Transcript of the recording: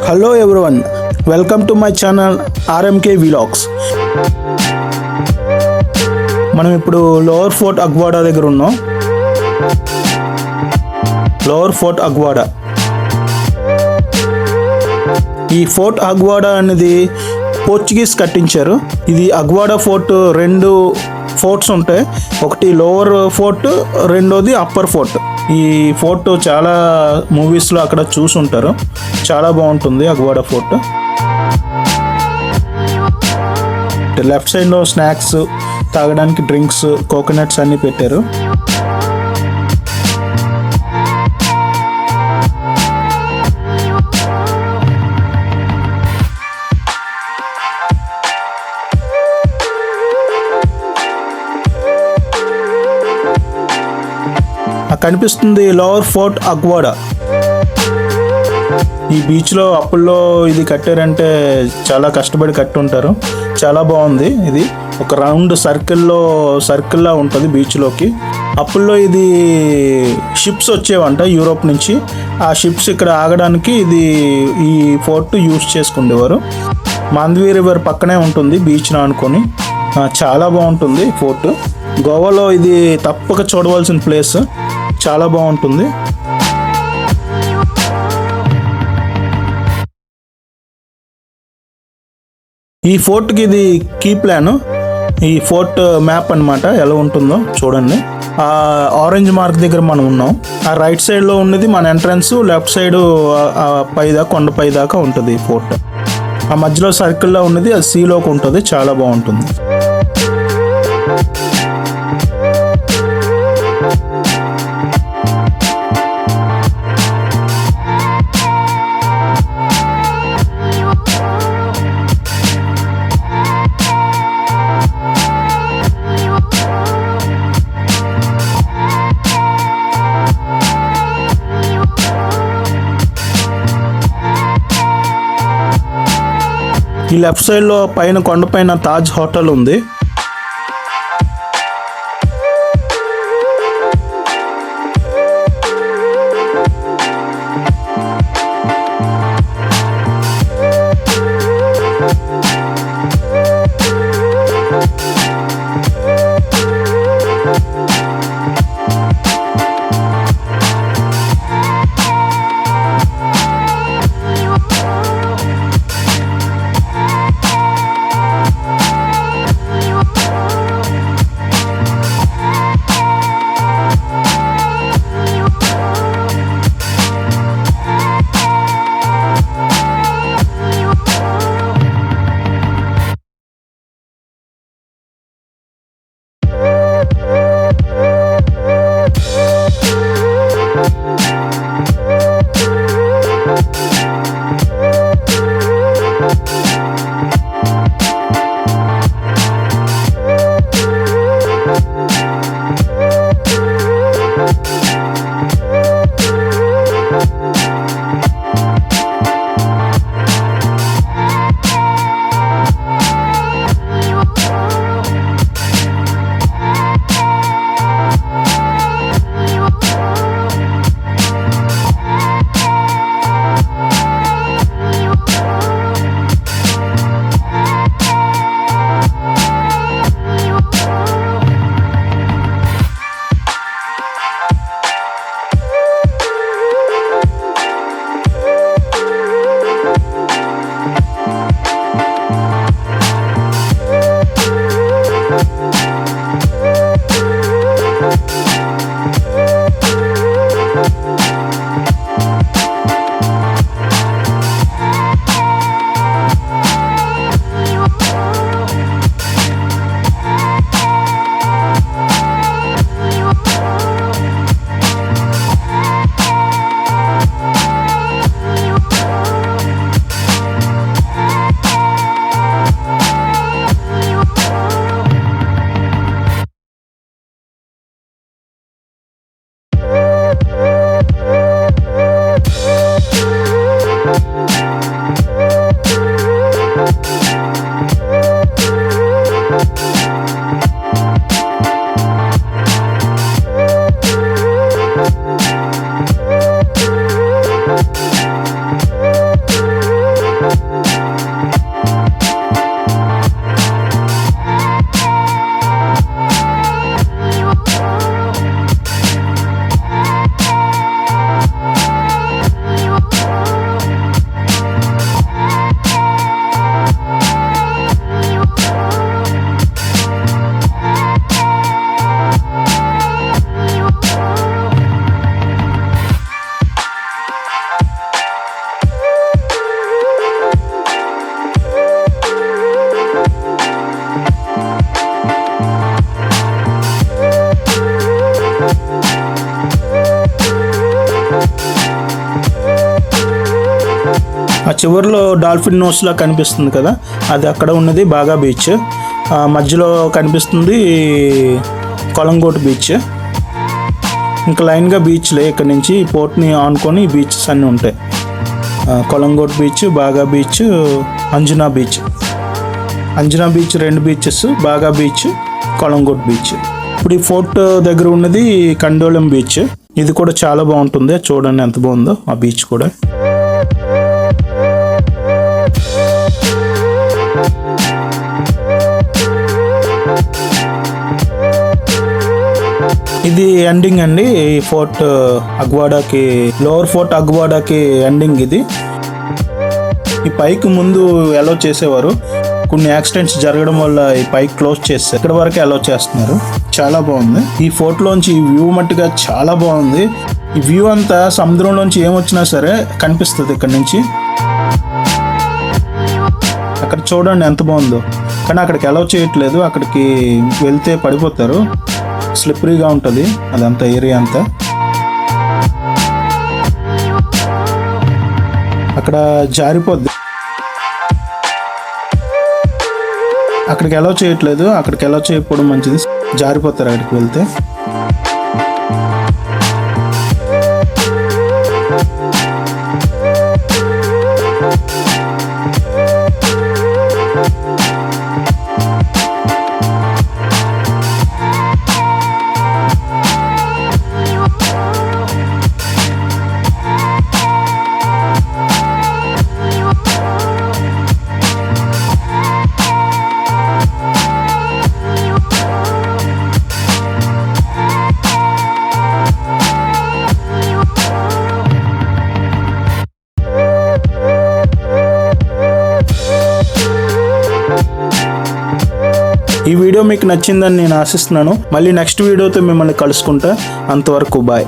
Hello everyone, welcome to my channel RMK vlogs. మనం ఇప్పుడు lower fort Aguada దగ్గర ఉన్నాం. Lower fort Aguada. ఈ ఫోర్ట్ అగ్వాడా అనేది పోర్చుగీస్ కట్టించారు. ఇది అగ్వాడా ఫోర్ట్, రెండు ఫోర్ట్స్ ఉంటాయి. ఒకటి లోవర్ ఫోర్ట్, రెండోది అప్పర్ ఫోర్ట్. ఈ ఫోర్ట్ చాలా మూవీస్లో అక్కడ చూసుంటారు. చాలా బాగుంటుంది అగ్వాడా ఫోర్ట్. లెఫ్ట్ సైడ్లో స్నాక్స్, తాగడానికి డ్రింక్స్, కోకోనట్స్ అన్నీ పెట్టారు. కనిపిస్తుంది లోవర్ ఫోర్ట్ అగ్వాడా. ఈ బీచ్లో అప్పుల్లో ఇది కట్టారంటే చాలా కష్టపడి కట్టుంటారు. చాలా బాగుంది. ఇది ఒక రౌండ్ సర్కిల్లా ఉంటుంది బీచ్లోకి. అప్పుల్లో ఇది షిప్స్ వచ్చేవంట యూరోప్ నుంచి. ఆ షిప్స్ ఇక్కడ ఆగడానికి ఈ ఫోర్ట్ యూజ్ చేసుకునేవారు. మాంద్వి రివర్ పక్కనే ఉంటుంది బీచ్ను అనుకొని. చాలా బాగుంటుంది ఫోర్ట్. గోవాలో ఇది తప్పక చూడవలసిన ప్లేస్. చాలా బాగుంటుంది. ఈ ఫోర్ట్కి ఇది కీ ప్లాన్. ఈ ఫోర్ట్ మ్యాప్ అన్నమాట. ఎలా ఉంటుందో చూడండి. ఆ ఆరెంజ్ మార్క్ దగ్గర మనం ఉన్నాం. ఆ రైట్ సైడ్లో ఉన్నది మన ఎంట్రన్స్, లెఫ్ట్ సైడ్ కొండపై దాకా ఉంటుంది ఈ ఫోర్ట్. ఆ మధ్యలో సర్కిల్లో ఉన్నది అది సీలోకి ఉంటుంది. చాలా బాగుంటుంది. ఈ లెఫ్ట్ సైడ్లో కొండపైన తాజ్ హోటల్ ఉంది. ఆ చివరిలో డాల్ఫిన్ నోస్లా కనిపిస్తుంది కదా, అది అక్కడ ఉన్నది బాగా బీచ్. మధ్యలో కనిపిస్తుంది కొలంగోట్ బీచ్. ఇంకా లైన్గా బీచ్లే, ఇక్కడ నుంచి పోర్ట్ని ఆనుకొని బీచెస్ అన్నీ ఉంటాయి. కొలంగోట్ బీచ్, బాగా beach, Anjana beach. Anjana beach 2 beaches, బాగా బీచ్, కొలంగోట్ బీచ్. ఇప్పుడు ఈ ఫోర్ట్ దగ్గర ఉన్నది కండోలం బీచ్. ఇది కూడా చాలా బాగుంటుంది, చూడండి ఎంత బాగుందో ఆ బీచ్ కూడా. ఇది ఎండింగ్ అండి ఈ ఫోర్ట్ అగ్వాడాకి, లోవర్ ఫోర్ట్ అగ్వాడాకి ఎండింగ్ ఇది. ఈ పైకి ముందు అలౌ చేసేవారు, కొన్ని యాక్సిడెంట్స్ జరగడం వల్ల ఈ పైకి క్లోజ్ చేస్తారు. ఇక్కడ వరకు అలౌ చేస్తున్నారు. చాలా బాగుంది ఈ ఫోర్ట్ లోంచి ఈ వ్యూ మట్టుగా చాలా బాగుంది. ఈ వ్యూ అంతా సముద్రంలోంచి ఏమొచ్చినా సరే కనిపిస్తుంది ఇక్కడ నుంచి. అక్కడ చూడండి ఎంత బాగుందో, కానీ అక్కడికి అలౌ చేయట్లేదు. అక్కడికి వెళ్తే పడిపోతారు, స్లిప్పరీగా ఉంటుంది అదంతా ఏరియా అంతా. అక్కడ జారిపోద్ది, అక్కడికి అలౌ చేయట్లేదు. అక్కడికి అలౌ చేయకపోవడం మంచిది, జారిపోతారు అక్కడికి వెళ్తే. ఈ వీడియో మీకు నచ్చిందని నేను ఆశిస్తున్నాను. మళ్ళీ నెక్స్ట్ వీడియోతో మిమ్మల్ని కలుసుకుంటా. అంతవరకు బాయ్.